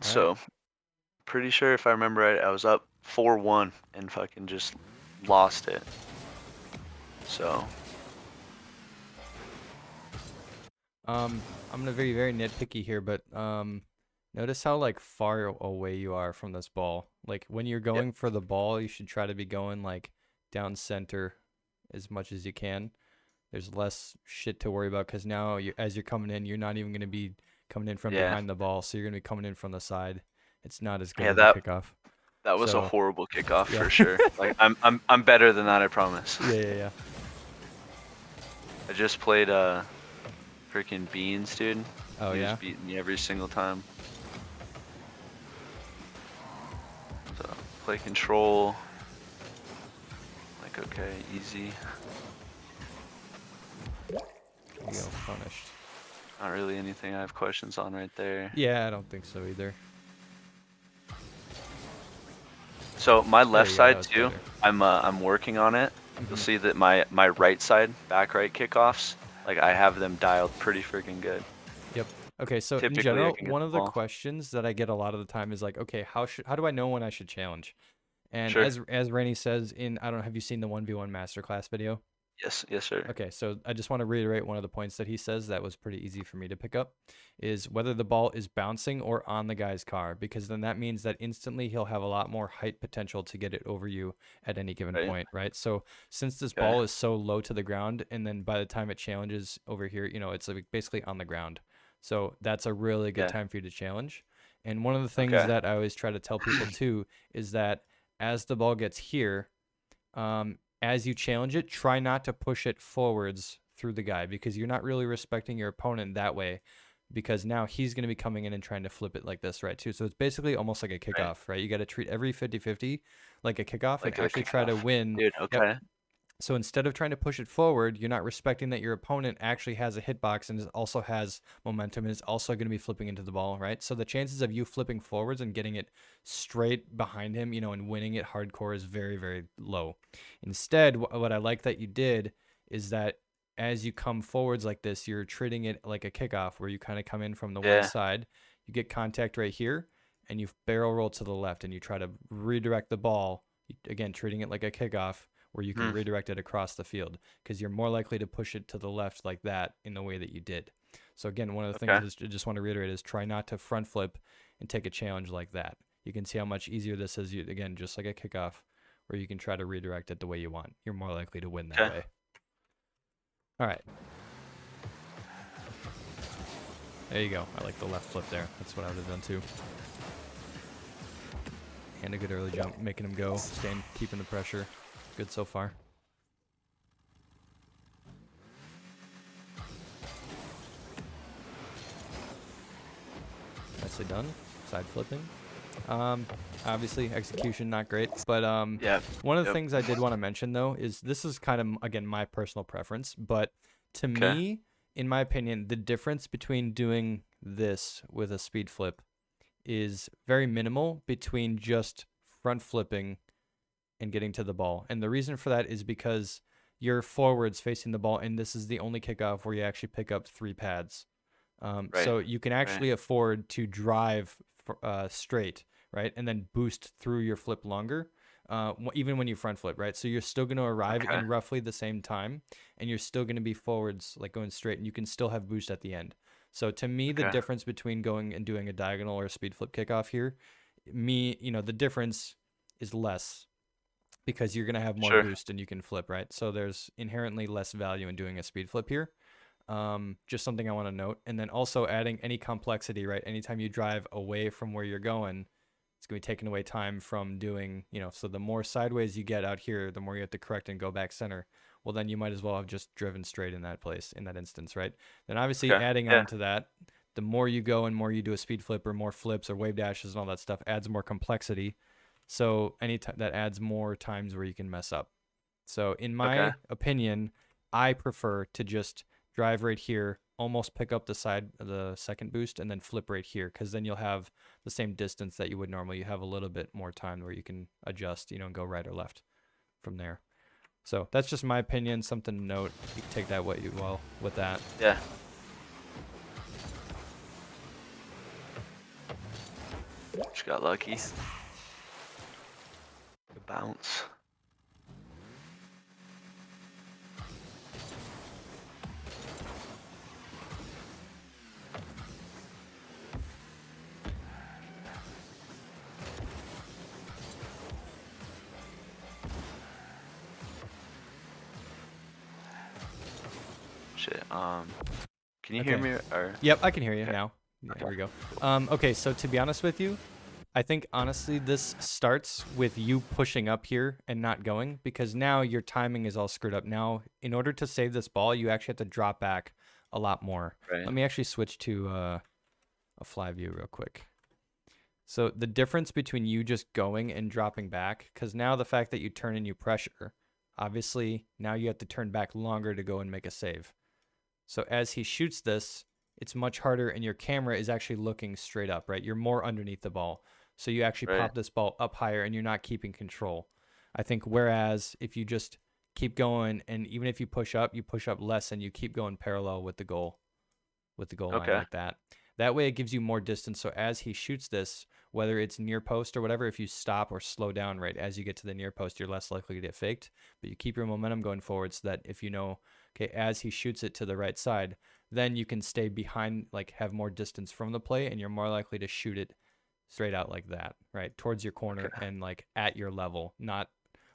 All right. So pretty sure if I remember right, I was up 4-1 and fucking just lost it. So I'm gonna be very nitpicky here, but notice how like far away you are from this ball. Like when you're yep, going for the ball, you should try to be going like down center as much as you can. There's less shit to worry about because now as you're coming in, you're not even gonna be coming in from yeah, behind the ball, so you're gonna be coming in from the side. It's not as good yeah. of a That kickoff. that was a So horrible kickoff yeah, for sure. Like I'm better than that, I promise. yeah. I just played freaking Beans, dude. Oh He was yeah. beating me every single time. So play control. Like okay, easy. There you go, punished. Not really anything I have questions on right there. Yeah, I don't think so either. So my There left you go, that side was too, better. I'm working on it. You'll Hmm. see that my right side, back right kickoffs, like I have them dialed pretty freaking good. Yep. Okay, so in Typically I general, can get one the of the ball. questions that I get a lot of the time is like, okay, how do I know when I should challenge? And Sure. as Rennie says in I don't know, have you seen the 1v1 masterclass video? Yes, yes, sir. Okay, so I just want to reiterate one of the points that he says that was pretty easy for me to pick up is whether the ball is bouncing or on the guy's car, because then that means that instantly he'll have a lot more height potential to get it over you at any given Right. point, right? So since this Okay. ball is so low to the ground, and then by the time it challenges over here, it's like basically on the ground. So that's a really good Yeah. time for you to challenge. And one of the things Okay. that I always try to tell people too is that as the ball gets here, as you challenge it, try not to push it forwards through the guy because you're not really respecting your opponent that way because now he's going to be coming in and trying to flip it like this, right, too. So it's basically almost like a Right. kickoff, right? You got to treat every 50-50 like a kickoff and Like a actually try to kickoff. win. Dude, Yep. okay. So instead of trying to push it forward, you're not respecting that your opponent actually has a hitbox and also has momentum and is also going to be flipping into the ball, right? So the chances of you flipping forwards and getting it straight behind him, and winning it hardcore is very, very low. Instead, what I like that you did is that as you come forwards like this, you're treating it like a kickoff where you kind of come in from the one Yeah. side, you get contact right here, and you barrel roll to the left and you try to redirect the ball, again, treating it like a kickoff where you can Hmm. redirect it across the field because you're more likely to push it to the left like that in the way that you did. So again, one of the things Okay. is I just want to reiterate is try not to front flip and take a challenge like that. You can see how much easier this is. Again, just like a kickoff where you can try to redirect it the way you want. You're more likely to win that Okay. way. All right. There you go. I like the left flip there. That's what I would have done too. And a good early jump, making him go, staying, keeping the pressure. Good so far. Nicely done. Side flipping. Um, Obviously execution not great, but Yeah. one of the Yep. things I did want to mention though is this is kind of again my personal preference, but to Okay. me, in my opinion, the difference between doing this with a speed flip is very minimal between just front flipping and getting to the ball. And the reason for that is because you're forwards facing the ball, and this is the only kickoff where you actually pick up 3 pads. Right. So you can Right. actually afford to drive straight, right, and then boost through your flip longer, even when you front flip, right. So you're still going to arrive Okay. in roughly the same time, and you're still going to be forwards, like going straight, and you can still have boost at the end. So to me, the Okay. difference between going and doing a diagonal or a speed flip kickoff here, the difference is less because you're going to have more Sure. boost and you can flip, right? So there's inherently less value in doing a speed flip here. Just something I want to note. And then also adding any complexity, right? Anytime you drive away from where you're going, it's going to be taking away time from doing, so the more sideways you get out here, the more you have to correct and go back center. Well, then you might as well have just driven straight in that place, in that instance, right? Then obviously Okay. adding Yeah. on to that, the more you go and more you do a speed flip or more flips or wave dashes and all that stuff adds more complexity. So that adds more times where you can mess up. So in Okay. my opinion, I prefer to just drive right here, almost pick up the second boost, and then flip right here, because then you'll have the same distance that you would normally. You have a little bit more time where you can adjust, and go right or left from there. So that's just my opinion. Something to note. You can take that what you will with that. Yeah. Just got lucky. Good bounce. Shit. Can you hear Okay. me? Or Yep, I can hear you okay. now. Yeah, Okay. here we go. Okay, so to be honest with you, I think honestly this starts with you pushing up here and not going, because now your timing is all screwed up. Now, in order to save this ball, you actually have to drop back a lot more. Right. Let me actually switch to a fly view real quick. So the difference between you just going and dropping back, because now the fact that you turn and you pressure, obviously now you have to turn back longer to go and make a save. So as he shoots this, it's much harder, and your camera is actually looking straight up, right? You're more underneath the ball. So you actually Right. pop this ball up higher, and you're not keeping control. I think whereas if you just keep going, and even if you push up less, and you keep going parallel with the goal line Okay. like that. That way it gives you more distance. So as he shoots this, whether it's near post or whatever, if you stop or slow down right as you get to the near post, you're less likely to get faked. But you keep your momentum going forward so that if you know, okay, as he shoots it to the right side, then you can stay behind, like have more distance from the play, and you're more likely to shoot it straight out like that, right? Towards your corner Okay. and like at your level, not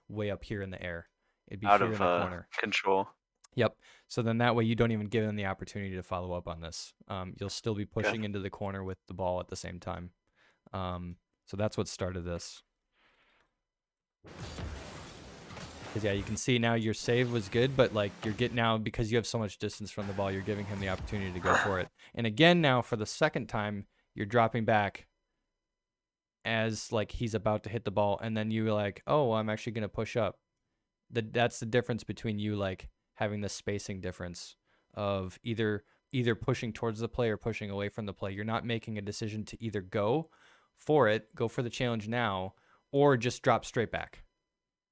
way up here in the air. It'd be Out here of in the corner. control. Yep. So then that way you don't even give them the opportunity to follow up on this. You'll still be Okay. pushing into the corner with the ball at the same time. So that's what started this. Because yeah, you can see now your save was good, but like you're getting now, because you have so much distance from the ball, you're giving him the opportunity to go for it. And again, now for the second time, you're dropping back as like he's about to hit the ball, and then you're like, oh, I'm actually gonna push up. That's the difference between you like having the spacing difference of either pushing towards the play or pushing away from the play. You're not making a decision to either go for the challenge now, or just drop straight back.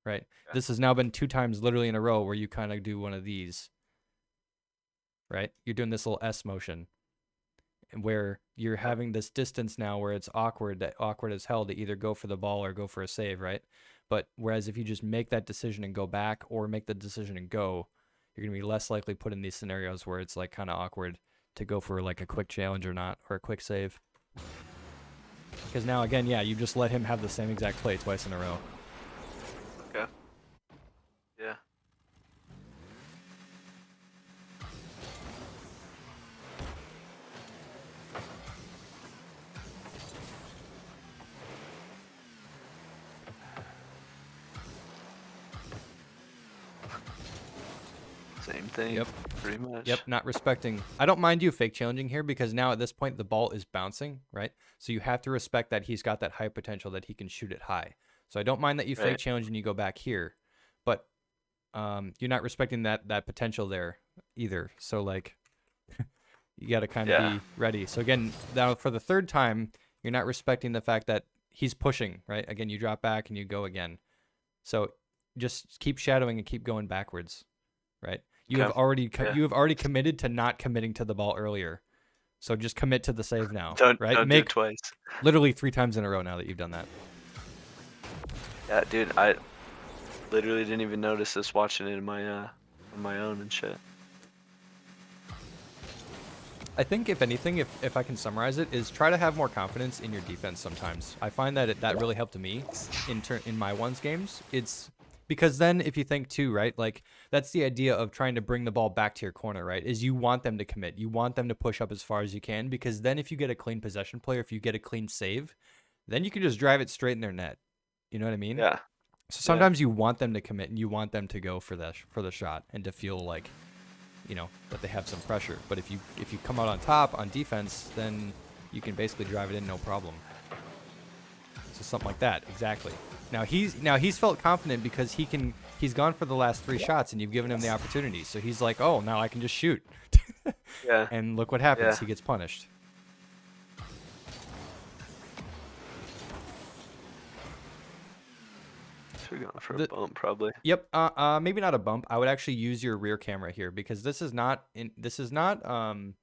Right? Okay. This has now been 2 times literally in a row where you kind of do one of these. Right? You're doing this little S motion where you're having this distance now where it's awkward as hell to either go for the ball or go for a save, right? But whereas if you just make that decision and go back, or make the decision and go, you're going to be less likely put in these scenarios where it's like kind of awkward to go for like a quick challenge or not, or a quick save. Because now again, yeah, you just let him have the same exact play twice in a row. Okay. Yeah. Same thing. Yep. Pretty much. Yep, not respecting. I don't mind you fake challenging here, because now at this point the ball is bouncing, right? So you have to respect that he's got that high potential, that he can shoot it high. So I don't mind that you Right. fake challenge and you go back here, but you're not respecting that potential there either. So like you got to kind of be ready. So again, now for the third time, you're not respecting the fact that he's pushing, right? Again, you drop back and you go again. So just keep shadowing and keep going backwards, right? You have already committed to not committing to the ball earlier. So just commit to the save now, Don't right? do it Make twice. literally 3 times in a row now that you've done that. Yeah, dude, I literally didn't even notice this watching it in my on my own and shit. I think if anything, if I can summarize it, is try to have more confidence in your defense sometimes. I find that that really helped me in my ones games. It's because then if you think too, right? Like that's the idea of trying to bring the ball back to your corner, right? Is you want them to commit. You want them to push up as far as you can, because then if you get a clean possession play, or if you get a clean save, then you can just drive it straight in their net. You know what I mean? Yeah. So sometimes you want them to commit, and you want them to go for the shot, and to feel like, you know, that they have some pressure. But if you come out on top on defense, then you can basically drive it in no problem. So something like that, exactly. Now he's felt confident because he's gone for the last 3 shots and you've given him the opportunity. So he's like, oh, now I can just shoot. Yeah. And look what happens. Yeah. He gets punished. So we're going for a bump probably. Yep. Maybe not a bump. I would actually use your rear camera here, because this is not the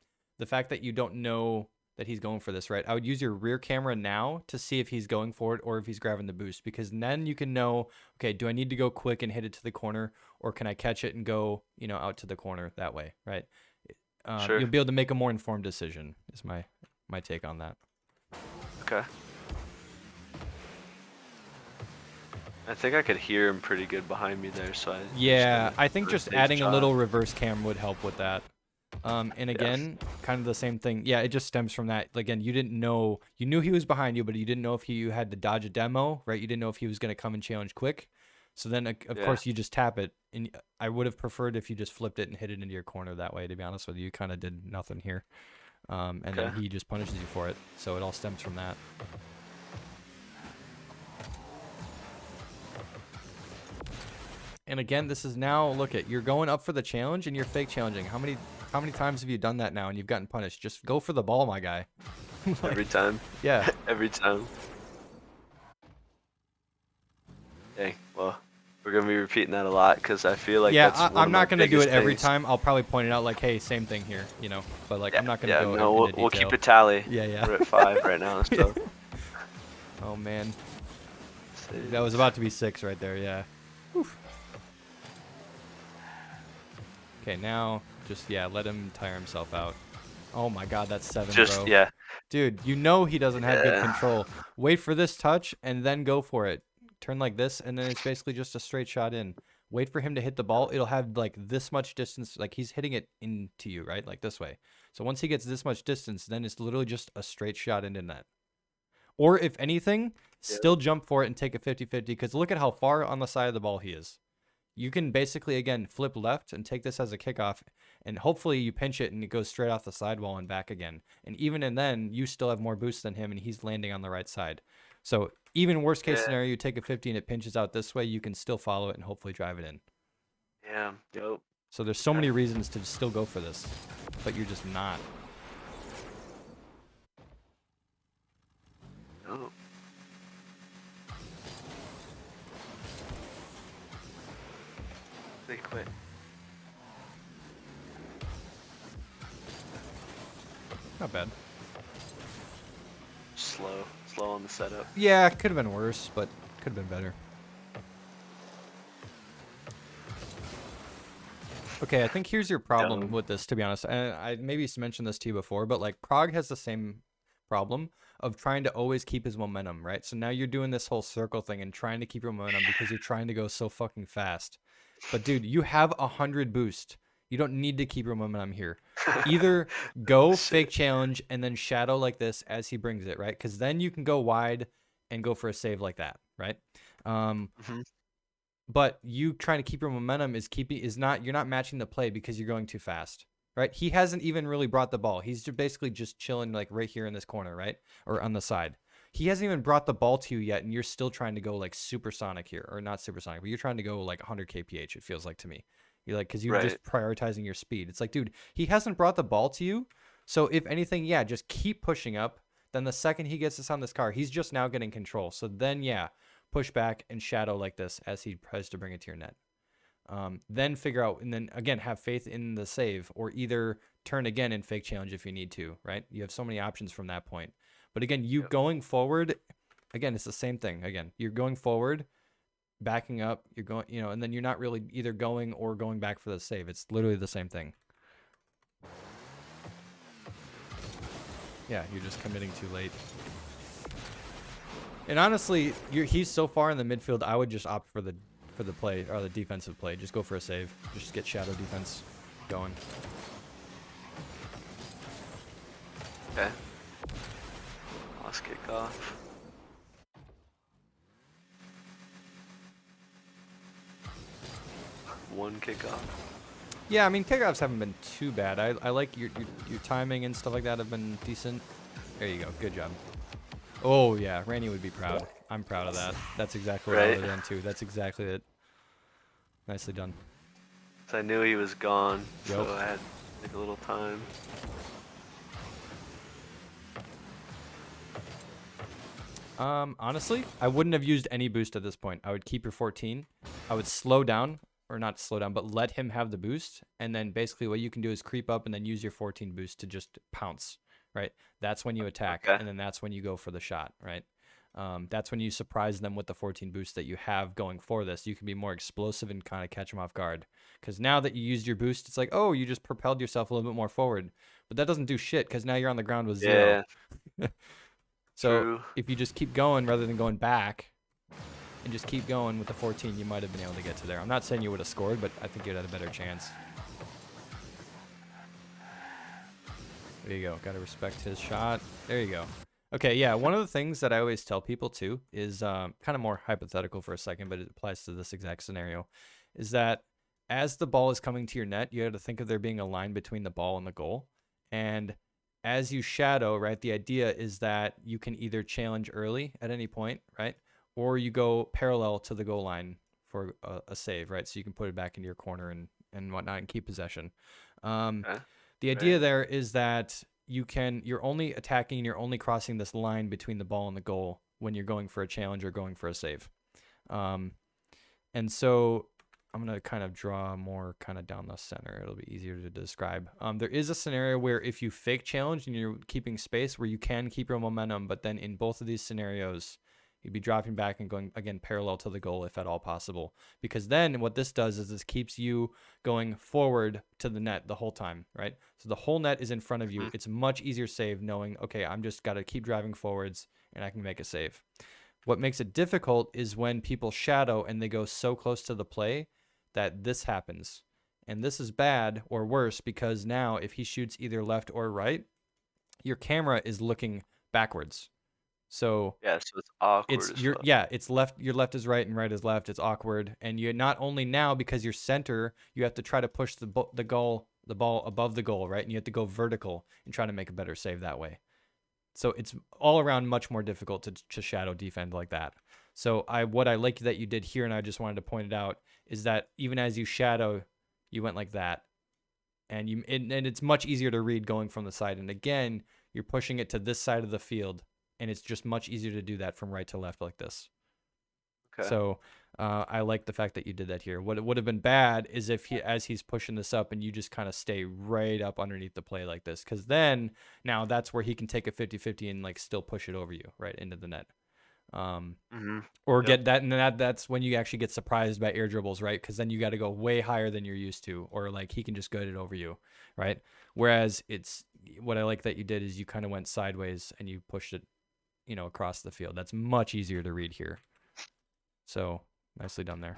fact that you don't know that he's going for this, right? I would use your rear camera now to see if he's going for it or if he's grabbing the boost, because then you can know, okay, do I need to go quick and hit it to the corner, or can I catch it and go, out to the corner that way, right? Sure. You'll be able to make a more informed decision, is my take on that. Okay. I think I could hear him pretty good behind me there, so I think just adding a little reverse cam would help with that. And again, kind of the same thing. Yeah, it just stems from that. Again, you knew he was behind you, but you didn't know if you had to dodge a demo, right? You didn't know if he was going to come and challenge quick. So then, of course, you just tap it. And I would have preferred if you just flipped it and hit it into your corner that way, to be honest with you. You kind of did nothing here. And then he just punishes you for it. So it all stems from that. And again, this is now, look at, you're going up for the challenge and you're fake challenging. How many times have you done that now and you've gotten punished? Just go for the ball, my guy. Like, every time. Yeah. Every time. Dang, well, we're going to be repeating that a lot because I feel like that's one I'm not going to do it every things. time. I'll probably point it out like, hey, same thing here, But like, I'm not going to go no, into we'll detail. keep a tally. Yeah. We're at 5 right now, so. Oh, man. That was about to be 6 right there, yeah. Oof. Okay, now just, let him tire himself out. Oh my god, that's 7, bro. Yeah. Dude, he doesn't have good control. Wait for this touch and then go for it. Turn like this, and then it's basically just a straight shot in. Wait for him to hit the ball. It'll have like this much distance, like he's hitting it into you, right? Like this way. So once he gets this much distance, then it's literally just a straight shot into net. Or if anything, still jump for it and take a 50-50, because look at how far on the side of the ball he is. You can basically, again, flip left and take this as a kickoff, and hopefully you pinch it and it goes straight off the sidewall and back again. And even and then, you still have more boost than him, and he's landing on the right side. So even worst case scenario, you take a 50 and it pinches out this way, you can still follow it and hopefully drive it in. Yeah, yep. So there's so many reasons to still go for this, but you're just not. Oh. They quit. Not bad. Slow on the setup. Yeah, could have been worse, but could have been better. Okay, I think here's your problem with this, to be honest. And I maybe mentioned this to you before, but like Prague has the same problem of trying to always keep his momentum, right? So now you're doing this whole circle thing and trying to keep your momentum because you're trying to go so fucking fast. But dude, you have 100 boost. You don't need to keep your momentum here. Either go fake challenge and then shadow like this as he brings it, right? Because then you can go wide and go for a save like that, right? But you trying to keep your momentum you're not matching the play because you're going too fast, right? He hasn't even really brought the ball. He's basically just chilling like right here in this corner, right? Or on the side. He hasn't even brought the ball to you yet, and you're still trying to go like supersonic here, or not supersonic, but you're trying to go like 100 kph. It feels like to me. You're like, because you're just prioritizing your speed. It's like, dude, he hasn't brought the ball to you, so if anything, just keep pushing up. Then the second he gets this on this car, he's just now getting control. So then, push back and shadow like this as he tries to bring it to your net. Then figure out, and then again, have faith in the save, or either turn again and fake challenge if you need to, right? You have so many options from that point. But again, going forward, again, it's the same thing. Again, you're going forward, backing up, you're going, and then you're not really either going or going back for the save. It's literally the same thing. Yeah, you're just committing too late. And honestly, he's so far in the midfield, I would just opt for the play, or the defensive play. Just go for a save. Just get shadow defense going. Okay. Lost kickoff. One kickoff. Yeah, I mean, kickoffs haven't been too bad. I like your timing and stuff like that have been decent. There you go. Good job. Oh, yeah. Randy would be proud. I'm proud of that. That's exactly what I would have done, too. That's exactly it. Nicely done. So I knew he was gone, so I had to take a little time. Honestly, I wouldn't have used any boost at this point. I would keep your 14. I would slow down, or not slow down, but let him have the boost. And then basically what you can do is creep up and then use your 14 boost to just pounce, right? That's when you attack, Okay. and then that's when you go for the shot, right? That's when you surprise them with the 14 boost that you have going for this. You can be more explosive and kind of catch them off guard. Because now that you used your boost, it's like, oh, you just propelled yourself a little bit more forward. But that doesn't do shit because now you're on the ground with 0. Yeah. So True. if you just keep going rather than going back and just keep going with the 14, you might have been able to get to there. I'm not saying you would have scored, but I think you'd had a better chance. There you go. Got to respect his shot. There you go. Okay, yeah, one of the things that I always tell people too is kind of more hypothetical for a second, but it applies to this exact scenario, is that as the ball is coming to your net, you have to think of there being a line between the ball and the goal. And as you shadow, right, the idea is that you can either challenge early at any point, right, or you go parallel to the goal line for a save, right, so you can put it back into your corner and whatnot and keep possession. Okay. The idea there is that you're only attacking and you're only crossing this line between the ball and the goal when you're going for a challenge or going for a save. And so I'm going to kind of draw more kind of down the center. It'll be easier to describe. There is a scenario where if you fake challenge and you're keeping space where you can keep your momentum, but then in both of these scenarios, you'd be dropping back and going, again, parallel to the goal if at all possible. Because then what this does is this keeps you going forward to the net the whole time, right? So the whole net is in front of you. It's much easier save knowing, okay, I'm just got to keep driving forwards and I can make a save. What makes it difficult is when people shadow and they go so close to the play that this happens. And this is bad or worse because now if he shoots either left or right, your camera is looking backwards. So Yeah, so it's awkward as fuck. it's left, your left is right and right is left. It's awkward. And you're not only now because you're center, you have to try to push the ball above the goal, right? And you have to go vertical and try to make a better save that way. So it's all around much more difficult to shadow defend like that. So what I like that you did here, and I just wanted to point it out, is that even as you shadow, you went like that. And it's much easier to read going from the side. And again, you're pushing it to this side of the field. And it's just much easier to do that from right to left like this. Okay. So I like the fact that you did that here. What would have been bad is if as he's pushing this up and you just kind of stay right up underneath the play like this. Because then now that's where he can take a 50-50 and like still push it over you right into the net. Or Yep. get that, and that's when you actually get surprised by air dribbles, right? Because then you got to go way higher than you're used to, or like he can just get it over you, right? Whereas what I like that you did is you kind of went sideways and you pushed it, across the field. That's much easier to read here. So nicely done there.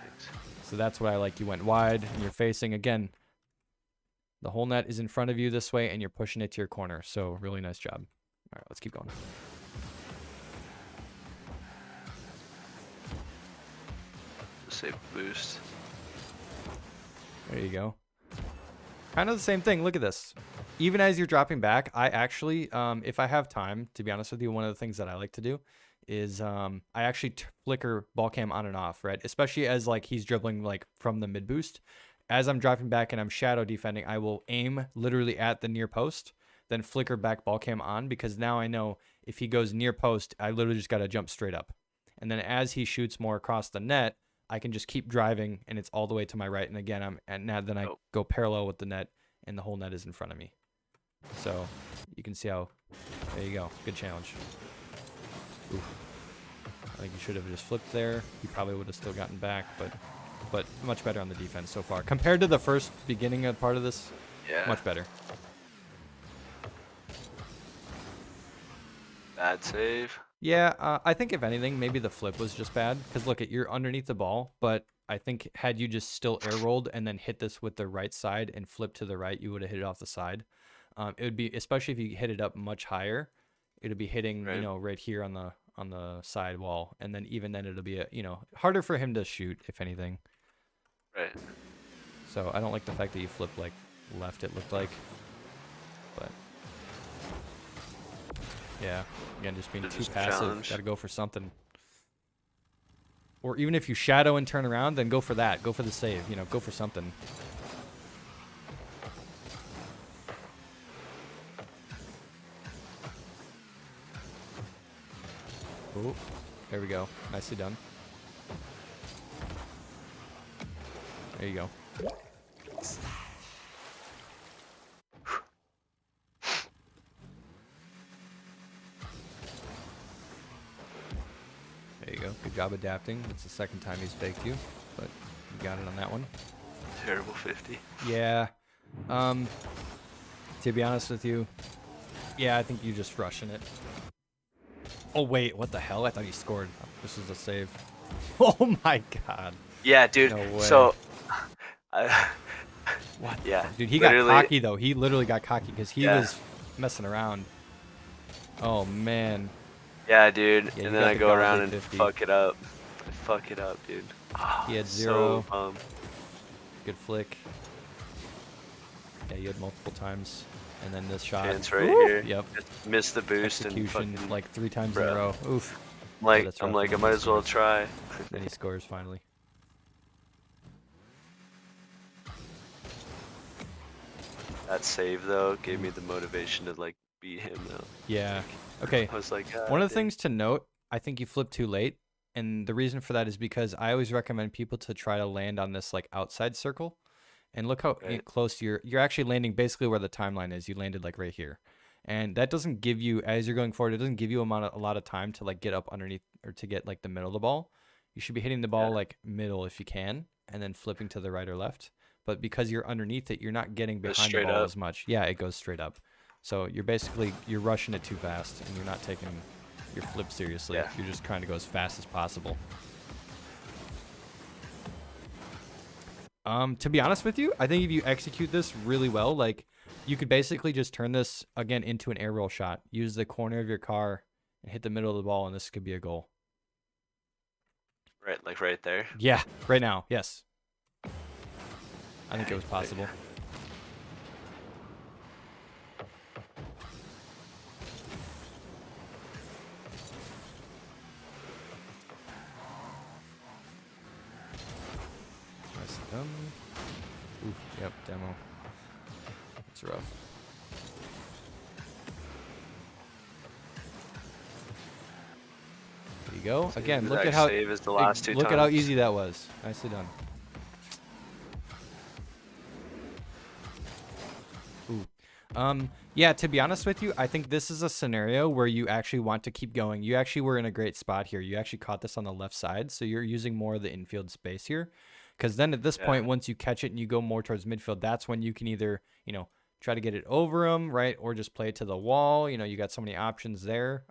Thanks. So that's what I like. You went wide and you're facing, again, the whole net is in front of you this way and you're pushing it to your corner. So really nice job. All right, let's keep going. Save boost. There you go. Kind of the same thing. Look at this. Even as you're dropping back, I actually, if I have time, to be honest with you, one of the things that I like to do is I actually flicker ball cam on and off, right? Especially as like he's dribbling like from the mid boost. As I'm dropping back and I'm shadow defending, I will aim literally at the near post, then flicker back ball cam on, because now I know if he goes near post, I literally just got to jump straight up. And then as he shoots more across the net, I can just keep driving and it's all the way to my right. And again, I go parallel with the net and the whole net is in front of me. So you can see how, there you go. Good challenge. Oof. I think you should have just flipped there. He probably would have still gotten back, but much better on the defense so far. Compared to the first beginning of part of this, Yeah. much better. Bad save. Yeah, I think if anything, maybe the flip was just bad. Because look, you're underneath the ball, but I think had you just still air rolled and then hit this with the right side and flip to the right, you would have hit it off the side. It would be, especially if you hit it up much higher, it would be hitting, Right. right here on the side wall, and then even then it'll be harder for him to shoot, if anything. Right. So I don't like the fact that you flip like left. It looked like, but yeah, again, just being too passive. Got to go for something. Or even if you shadow and turn around, then go for that. Go for the save. Go for something. Oh, there we go. Nicely done. There you go. There you go. Good job adapting. It's the second time he's faked you, but you got it on that one. Terrible 50. Yeah. To be honest with you, yeah, I think you're just rushing it. Oh, wait. What the hell? I thought he scored. This is a save. Oh, my God. Yeah, dude. No way. So, What? yeah. Dude, he got cocky, though. He literally got cocky because he was messing around. Oh, man. Yeah, dude. Yeah, and then I go around and 50. fuck it up. Fuck it up, dude. Oh, He had 0. So, Good flick. Yeah, you had multiple times. And then this shot. chance right here. Yep. Just missed the boost Execution and fucking, like 3 times in a row. Oof. like, that's I'm rough. like, I And might he as well scores. try. And he scores finally. That save though gave me the motivation to like beat him though. Yeah. Okay. I was like, One of the dang. things to note, I think you flipped too late. And the reason for that is because I always recommend people to try to land on this like outside circle. And look how Right. close you're actually landing basically where the timeline is. You landed like right here. And that doesn't give you, as you're going forward, it doesn't give you a lot of time to like get up underneath or to get like the middle of the ball. You should be hitting the ball like middle if you can, and then flipping to the right or left. But because you're underneath it, you're not getting Goes behind the straight ball up. as much. Yeah, it goes straight up. So you're rushing it too fast, and you're not taking your flip seriously. Yeah. You're just trying to go as fast as possible. To be honest with you, I think if you execute this really well, like you could basically just turn this again into an air roll shot. Use the corner of your car and hit the middle of the ball, and this could be a goal. Right, like right there. Yeah, right now, yes. I think it was possible. Nice and done. Oof, yep, demo. It's rough. There you go. Again, look at how save is the last two look times. at how easy that was. Nicely done. Ooh. Yeah, to be honest with you, I think this is a scenario where you actually want to keep going. You actually were in a great spot here. You actually caught this on the left side, so you're using more of the infield space here. Because then at this point, once you catch it and you go more towards midfield, that's when you can either, try to get it over him, right, or just play it to the wall. You got so many options there.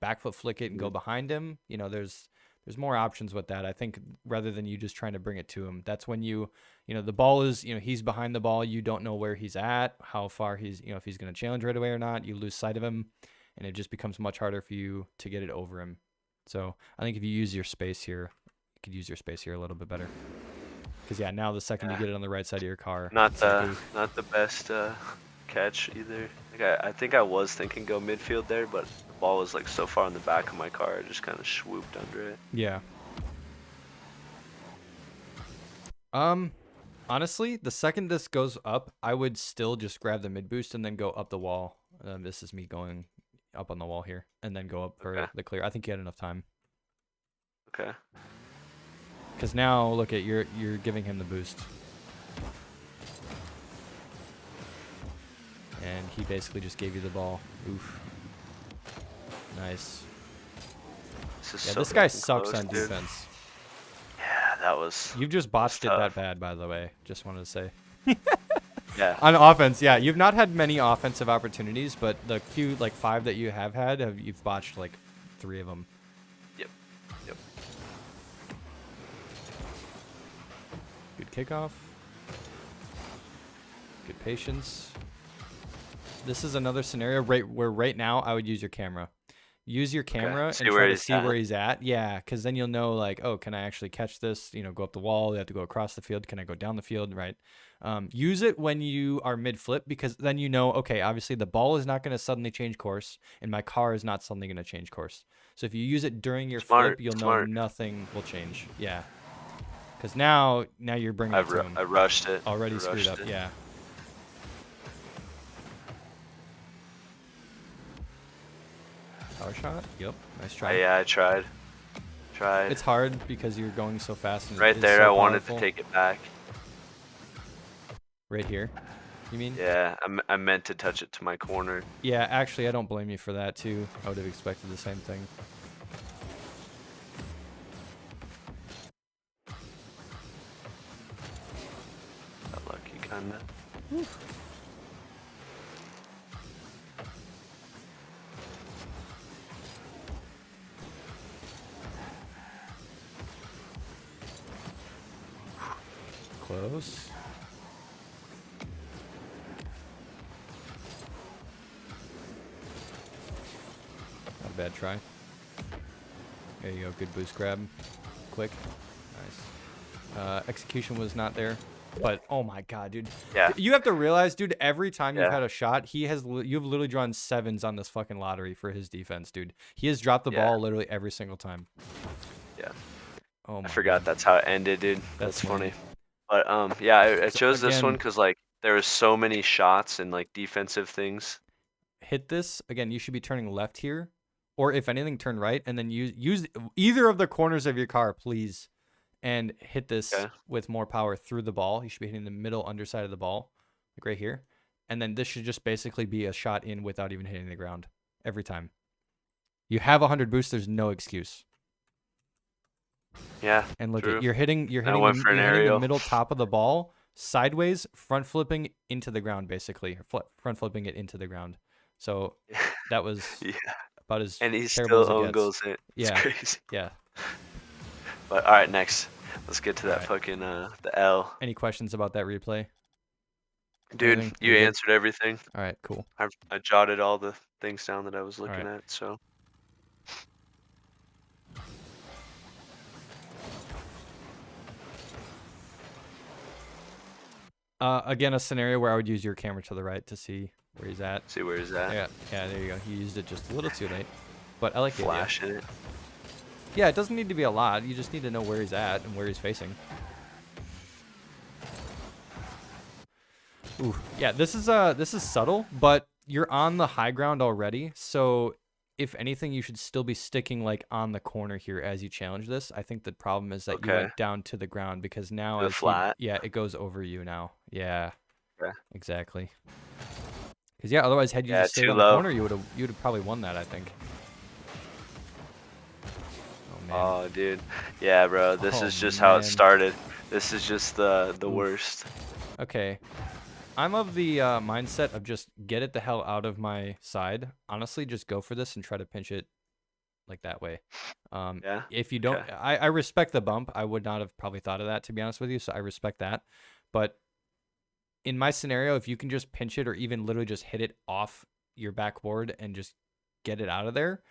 Back foot flick it and go behind him. There's more options with that. I think rather than you just trying to bring it to him, that's when the ball is, he's behind the ball. You don't know where he's at, how far he's, if he's going to challenge right away or not. You lose sight of him, and it just becomes much harder for you to get it over him. So I think if you use your space here, you could use your space here a little bit better. Because yeah, now the second you get it on the right side of your car, Not it's like, not the best catch either. Like I think I was thinking go midfield there, but the ball was like so far in the back of my car, I just kind of swooped under it. yeah. Honestly, the second this goes up, I would still just grab the mid boost and then go up the wall. This is me going up on the wall here, and then go up for the clear. I think you had enough time. Okay. Because now look at you're giving him the boost, and he basically just gave you the ball. Oof. Nice. This guy sucks on defense. Yeah, that was. You've just botched it tough. that bad, by the way. Just wanted to say. Yeah. On offense, yeah, you've not had many offensive opportunities, but the few, like 5 that you have had, you've botched like 3 of them. Yep. Good kickoff. Good patience. This is another scenario where right now I would use your camera. Use your camera and try to see where he's at. Yeah, because then you'll know like, oh, can I actually catch this? Go up the wall. You have to go across the field. Can I go down the field? Right. Use it when you are mid flip, because then okay, obviously the ball is not going to suddenly change course, and my car is not suddenly going to change course. So if you use it during your flip, you'll know nothing will change. Yeah. Because now you're bringing it to him. I rushed it. Already screwed up. Yeah. Power shot. Yep. Nice try. Yeah, I tried. It's hard because you're going so fast. And right there, so I wanted powerful. to take it back. Right here, you mean? Yeah, I meant to touch it to my corner. Yeah, actually, I don't blame you for that too. I would have expected the same thing. kinda. Close. Not a bad try. There you go. Good boost grab. Quick. Nice. Execution was not there. But, oh my god, dude. Yeah. You have to realize, dude, every time you've Yeah. had a shot, you've literally drawn 7s on this fucking lottery for his defense, dude. He has dropped the Yeah. ball literally every single time. Yeah. Oh my I forgot god. that's how it ended, dude. That's funny. But yeah, I So chose this one again, because like there was so many shots and like defensive things. hit this. Again, you should be turning left here. Or if anything, turn right. And then use either of the corners of your car, please. And hit this Okay. with more power through the ball. You should be hitting the middle underside of the ball, like right here. And then this should just basically be a shot in without even hitting the ground every time. You have 100 boost. There's no excuse. Yeah. And look, True. you're hitting went for an the aerial. middle top of the ball sideways, front flipping into the ground, basically, front flipping it into the ground. So that was Yeah. about as And he terrible still as it own gets. goals it. It's Yeah. crazy. Yeah. But all right, next. Let's get to that Alright. fucking the L. Any questions about that replay? Dude, Anything? you We good? answered everything. All right, cool. I jotted all the things down that I was looking Alright. at, so Again, a scenario where I would use your camera to the right to see where he's at. see where he's at. Yeah, there you go. He used it just a little too late, but I like the idea. Flashing it. Yeah, it doesn't need to be a lot. You just need to know where he's at and where he's facing. Ooh, yeah, this is subtle, but you're on the high ground already. So if anything, you should still be sticking like on the corner here as you challenge this. I think the problem is that you Okay. went down to the ground because now The as flat. yeah, it goes over you now. Yeah, Okay. exactly. Because yeah, otherwise had you Yeah, just stayed too on the low. corner, you would have probably won that. I think. Oh man. Oh, dude. Yeah, bro. This Oh, is just how it man. started. This is just the Oof. worst. Okay. I'm of the mindset of just get it the hell out of my side. Honestly, just go for this and try to pinch it like that way. Yeah. If you don't, Okay. I respect the bump. I would not have probably thought of that, to be honest with you. So I respect that. But in my scenario, if you can just pinch it or even literally just hit it off your backboard and just get it out of there,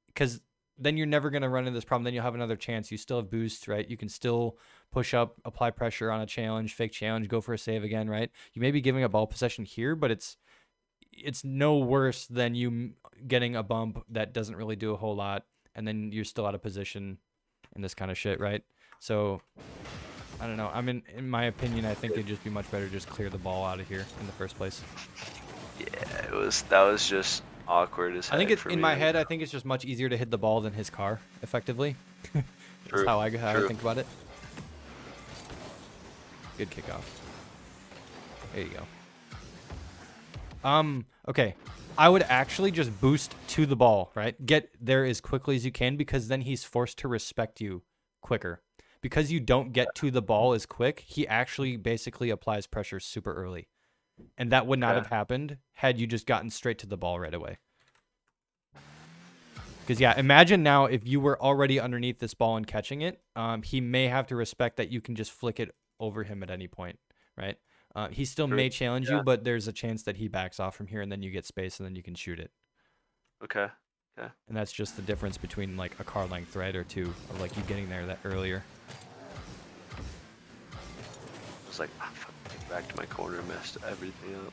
because then you're never going to run into this problem. Then you'll have another chance. You still have boost, right? You can still push up, apply pressure on a challenge, fake challenge, go for a save again, right? You may be giving a ball possession here, but it's no worse than you getting a bump that doesn't really do a whole lot, and then you're still out of position and this kind of shit, right? So I don't know. I mean, in my opinion, I think it'd just be much better to just clear the ball out of here in the first place. Yeah, that was just awkward as heck. I think it's for in me. my head. I think it's just much easier to hit the ball than his car, effectively. That's True, how I true. think about it. Good kickoff. There you go. Okay. I would actually just boost to the ball, right? Get there as quickly as you can, because then he's forced to respect you quicker. Because you don't get to the ball as quick, he actually basically applies pressure super early. And that would not have happened had you just gotten straight to the ball right away. Because, yeah, imagine now if you were already underneath this ball and catching it, he may have to respect that you can just flick it over him at any point, right? He still may challenge you, but there's a chance that he backs off from here, and then you get space, and then you can shoot it. Okay. Yeah. And that's just the difference between, like, a car length, right, or two, of, like, you getting there that earlier. I was like, ah, fuck, get back to my corner, messed everything up.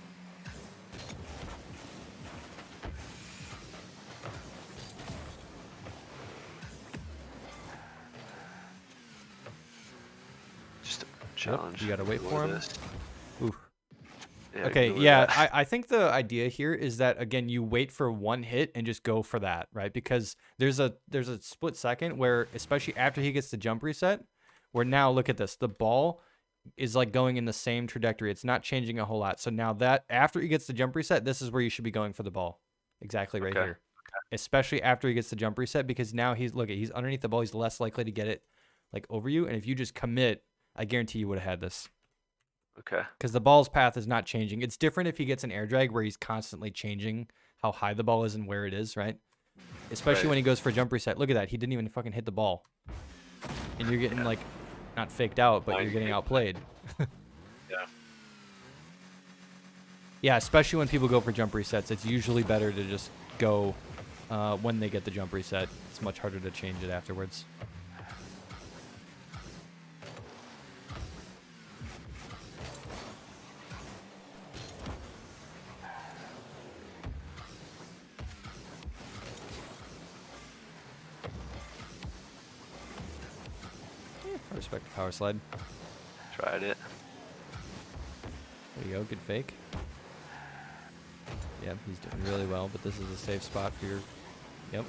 Just a challenge. You gotta wait for him. This. Ooh. Yeah, Okay, ignore yeah, that. I think the idea here is that, again, you wait for one hit and just go for that, right? Because there's a split second where, especially after he gets the jump reset, where now, look at this, the ball is like going in the same trajectory. It's not changing a whole lot. So now that after he gets the jump reset, this is where you should be going for the ball. Exactly right here. Especially after he gets the jump reset, because now he's underneath the ball. He's less likely to get it like over you. And if you just commit, I guarantee you would have had this. Okay. because the ball's path is not changing. It's different if he gets an air drag where he's constantly changing how high the ball is and where it is, right? Especially Right. when he goes for a jump reset. Look at that. He didn't even fucking hit the ball. And you're getting, Yeah. like, not faked out, but you're Mind getting game. outplayed. Yeah. Yeah, especially when people go for jump resets. It's usually better to just go when they get the jump reset. It's much harder to change it afterwards. I respect the power slide. Tried it. There you go, good fake. Yep, he's doing really well, but this is a safe spot for your, yep,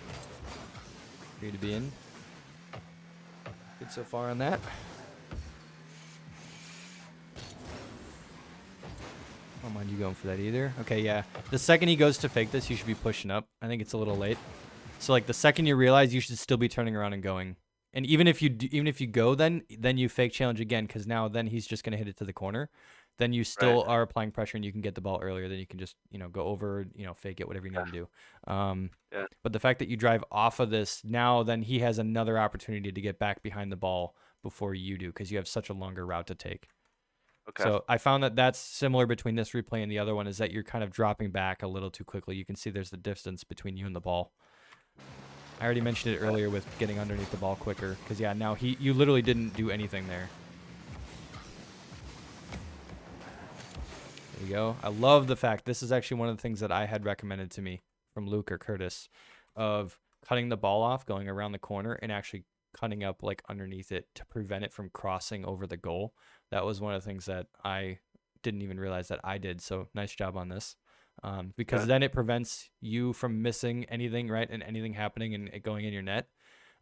for you to be in. Good so far on that. I don't mind you going for that either. Okay, yeah. The second he goes to fake this, you should be pushing up. I think it's a little late. So like the second you realize, you should still be turning around and going. And even if you go, then you fake challenge again, because now then he's just gonna hit it to the corner. Then you still Right. are applying pressure, and you can get the ball earlier. Then you can just go over, fake it, whatever you need to do. Yeah. But the fact that you drive off of this now, then he has another opportunity to get back behind the ball before you do, because you have such a longer route to take. Okay. So I found that that's similar between this replay and the other one, is that you're kind of dropping back a little too quickly. You can see there's the distance between you and the ball. I already mentioned it earlier with getting underneath the ball quicker, because yeah, now you literally didn't do anything there. There you go. I love the fact, this is actually one of the things that I had recommended to me from Luke or Curtis, of cutting the ball off, going around the corner, and actually cutting up like underneath it to prevent it from crossing over the goal. That was one of the things that I didn't even realize that I did. So nice job on this. Because Okay. then it prevents you from missing anything, right? And anything happening and it going in your net,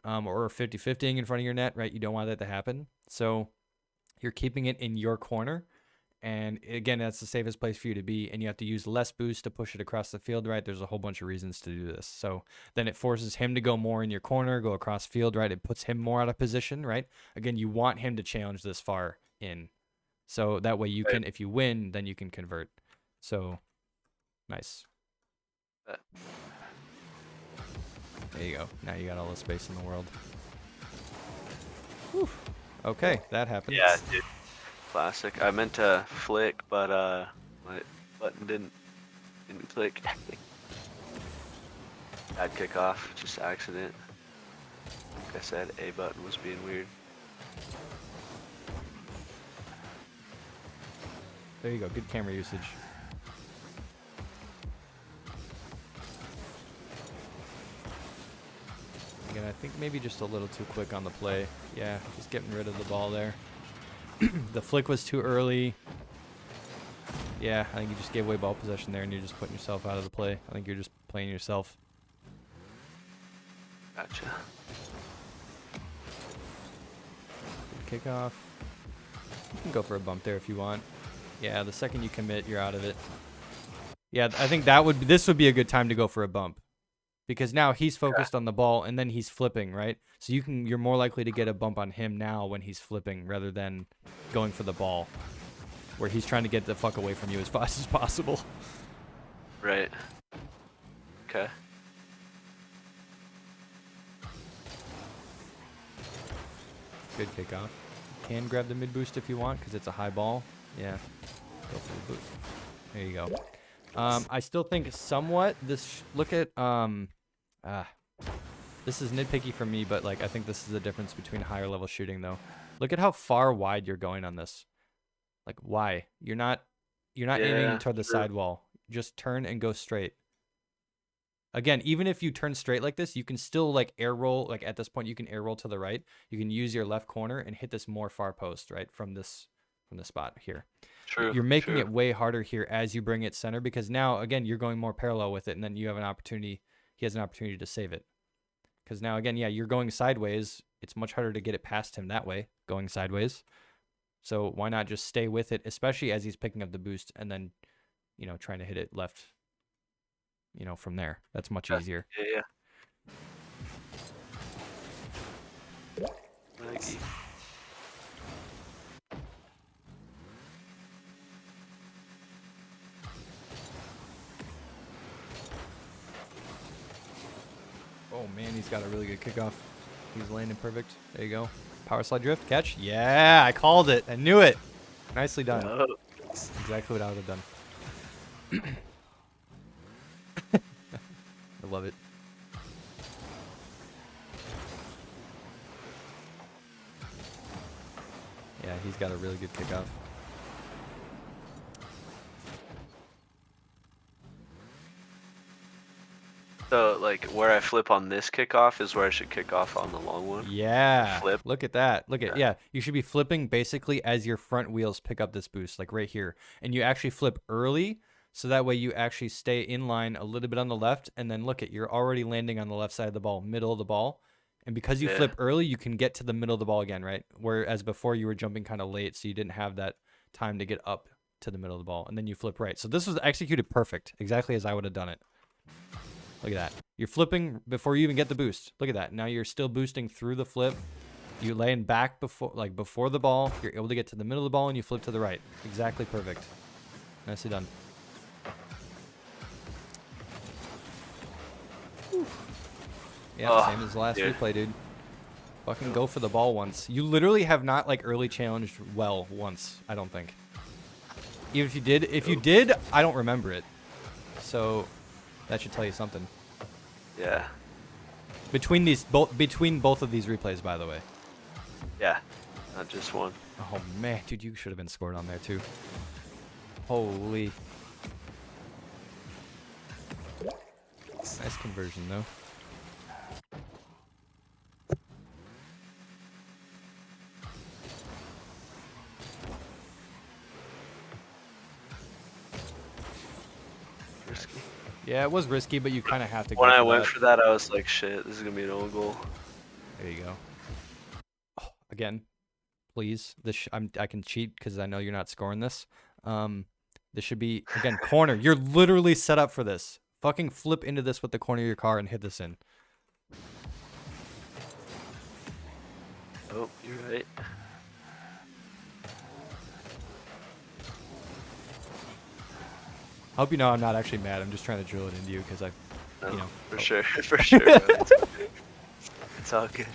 or 50-50ing in front of your net, right? You don't want that to happen. So you're keeping it in your corner. And again, that's the safest place for you to be. And you have to use less boost to push it across the field, right? There's a whole bunch of reasons to do this. So then it forces him to go more in your corner, go across field, right? It puts him more out of position, right? Again, you want him to challenge this far in. So that way you Right. can, if you win, then you can convert. So nice. Bet. There you go. Now you got all the space in the world. Whew. Okay, that happens. Yeah, dude. Classic. I meant to flick, but my button didn't click. Bad kickoff, just accident. Like I said, A button was being weird. There you go. Good camera usage. Again, I think maybe just a little too quick on the play. Yeah, just getting rid of the ball there. The flick was too early. Yeah, I think you just gave away ball possession there, and you're just putting yourself out of the play. I think you're just playing yourself. Gotcha. Good kickoff. You can go for a bump there if you want. Yeah, the second you commit, you're out of it. Yeah, I think this would be a good time to go for a bump, because now he's focused on the ball and then he's flipping, right? So you're more likely to get a bump on him now when he's flipping rather than going for the ball, where he's trying to get the fuck away from you as fast as possible. Right. Okay. Good kickoff. Can grab the mid boost if you want, because it's a high ball. Yeah, go for the boost. There you go. I still think somewhat look at this is nitpicky for me, but like I think this is the difference between higher level shooting though. Look at how far wide you're going on this. Like why? You're not aiming toward the True. sidewall. Just turn and go straight. Again, even if you turn straight like this, you can still like air roll. Like at this point, you can air roll to the right. You can use your left corner and hit this more far post, right, from the spot here. True. You're making True. it way harder here as you bring it center, because now, again, you're going more parallel with it, and then you have an opportunity. He has an opportunity to save it. Because now, again, yeah, you're going sideways. It's much harder to get it past him that way, going sideways. So why not just stay with it, especially as he's picking up the boost and then, trying to hit it left, from there. That's much easier. Yeah. Nike. He's got a really good kickoff. He's landing perfect. There you go. Power slide drift. Catch. Yeah, I called it. I knew it. Nicely done. Oh. That's exactly what I would have done. I love it. Yeah, he's got a really good kickoff. So, like, where I flip on this kickoff is where I should kick off on the long one? Yeah. Flip. Look at that. Look at, yeah. You should be flipping basically as your front wheels pick up this boost, like right here. And you actually flip early, so that way you actually stay in line a little bit on the left. And then look at, you're already landing on the left side of the ball, middle of the ball. And because you flip early, you can get to the middle of the ball again, right? Whereas before you were jumping kind of late, so you didn't have that time to get up to the middle of the ball. And then you flip right. So this was executed perfect, exactly as I would have done it. Look at that. You're flipping before you even get the boost. Look at that. Now you're still boosting through the flip. You land back before the ball. You're able to get to the middle of the ball and you flip to the right. Exactly perfect. Nicely done. Whew. Yeah, same as the last replay, dude. Fucking go for the ball once. You literally have not like early challenged well once, I don't think. Even if you did, I don't remember it. So that should tell you something. Yeah. Between both of these replays, by the way. Yeah. Not just one. Oh man, dude, you should have been scored on there too. Holy. Nice conversion though. Risky. Yeah, it was risky, but you kind of have to go When for I went that. for that, I was like, shit, this is going to be an own goal. There you go. Oh, again, please. I can cheat because I know you're not scoring this. This should be, again, corner. You're literally set up for this. Fucking flip into this with the corner of your car and hit this in. Oh, you're right. I hope you know I'm not actually mad. I'm just trying to drill it into you because No, you know. for sure, for sure. It's okay. It's all good.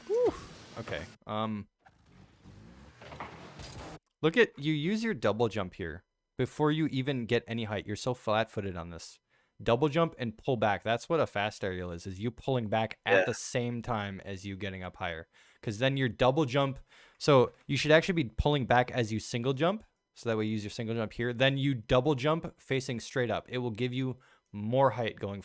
Whew. Okay. Look at, you use your double jump here before you even get any height. You're so flat-footed on this. Double jump and pull back. That's what a fast aerial is you pulling back at the same time as you getting up higher. Because then your double jump, so you should actually be pulling back as you single jump. So that way you use your single jump here. Then you double jump facing straight up. It will give you more height going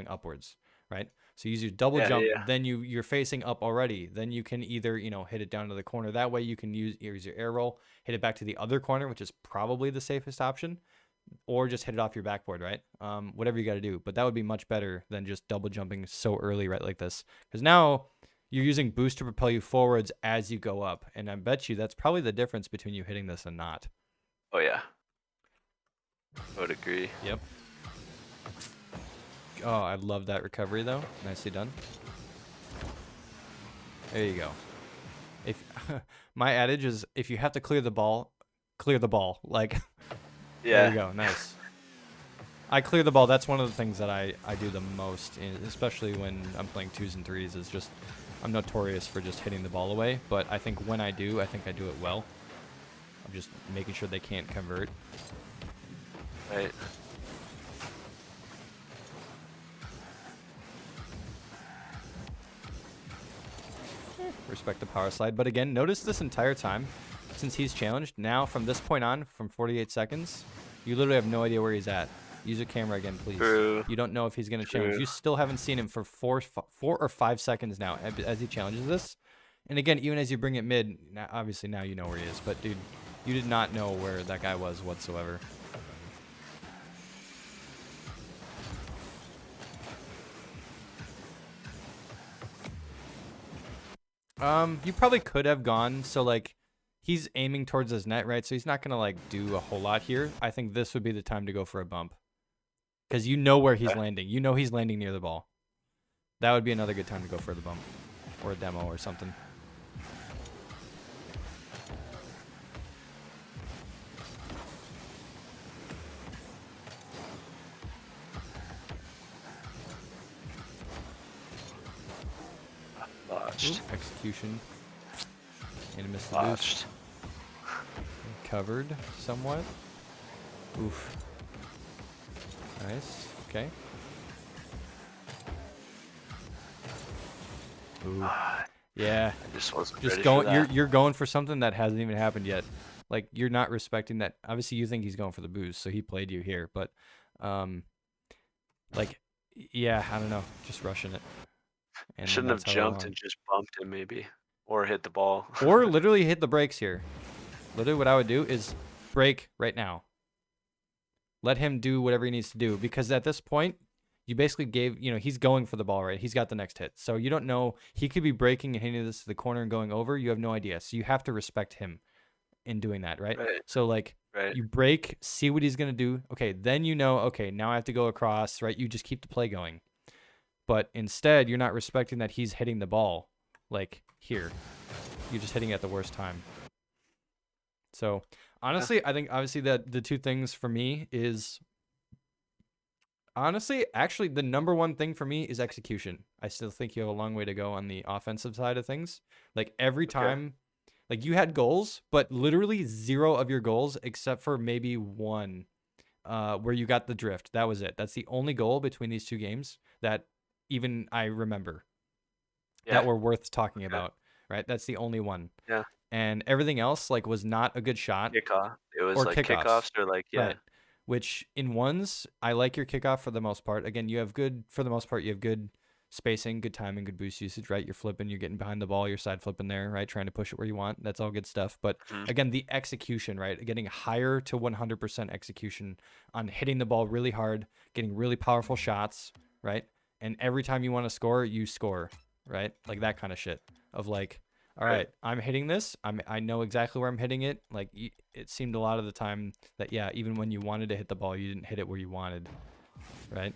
upwards, right? So use your double jump, then you're facing up already. Then you can either, hit it down to the corner. That way you can use your air roll, hit it back to the other corner, which is probably the safest option, or just hit it off your backboard, right? Whatever you got to do. But that would be much better than just double jumping so early, right, like this. Because now you're using boost to propel you forwards as you go up. And I bet you that's probably the difference between you hitting this and not. Oh, yeah. I would agree. Yep. Oh, I love that recovery, though. Nicely done. There you go. If my adage is, if you have to clear the ball, clear the ball. Like, there you go. Nice. I clear the ball. That's one of the things that I do the most, especially when I'm playing 2s and 3s, is just, I'm notorious for just hitting the ball away. But I think when I do, I think I do it well. I'm just making sure they can't convert. Right. Respect the power slide. But again, notice this entire time, since he's challenged, now from this point on, from 48 seconds, you literally have no idea where he's at. Use your camera again, please. True. You don't know if he's going to challenge. You still haven't seen him for 4 or 5 seconds now as he challenges this. And again, even as you bring it mid, now, obviously now you know where he is. But dude, you did not know where that guy was whatsoever. You probably could have gone, so like he's aiming towards his net, right? So he's not gonna like do a whole lot here. I think this would be the time to go for a bump. Because you know where he's landing. You know he's landing near the ball. That would be another good time to go for the bump. Or a demo or something. Botched. Oop, execution. And missed the Botched. boost. Covered somewhat. Oof. Nice. Okay. Ooh. Yeah. I just wasn't Just ready going. for that. You're going for something that hasn't even happened yet. Like you're not respecting that. Obviously, you think he's going for the boost, so he played you here. But, like, yeah, I don't know. Just rushing it. I And then shouldn't have that's how I jumped won. and just bumped him maybe, or hit the ball. Or literally hit the brakes here. Literally, what I would do is brake right now. Let him do whatever he needs to do, because at this point, you basically gave, he's going for the ball, right? He's got the next hit. So you don't know. He could be braking and hitting this to the corner and going over. You have no idea. So you have to respect him in doing that, right? Right. So, like, Right. you brake, see what he's going to do. Okay, then okay, now I have to go across, right? You just keep the play going. But instead, you're not respecting that he's hitting the ball, like, here. You're just hitting it at the worst time. So, honestly, I think obviously that the two things for me is, honestly, actually, the number one thing for me is execution. I still think you have a long way to go on the offensive side of things. Like, every time, like, you had goals, but literally 0 of your goals, except for maybe one, where you got the drift. That was it. That's the only goal between these two games that even I remember that were worth talking about, right? That's the only one. Yeah. And everything else, like, was not a good shot. Kickoff. It was Or like kickoffs. kickoffs or like, yeah. Right. Which in ones, I like your kickoff for the most part. Again, for the most part, you have good spacing, good timing, good boost usage, right? You're flipping, you're getting behind the ball, you're side flipping there, right? Trying to push it where you want. That's all good stuff. But again, the execution, right? Getting higher to 100% execution on hitting the ball really hard, getting really powerful shots, right? And every time you want to score, you score, right? Like that kind of shit of like, all right, I'm hitting this. I know exactly where I'm hitting it. Like, it seemed a lot of the time that, yeah, even when you wanted to hit the ball, you didn't hit it where you wanted, right?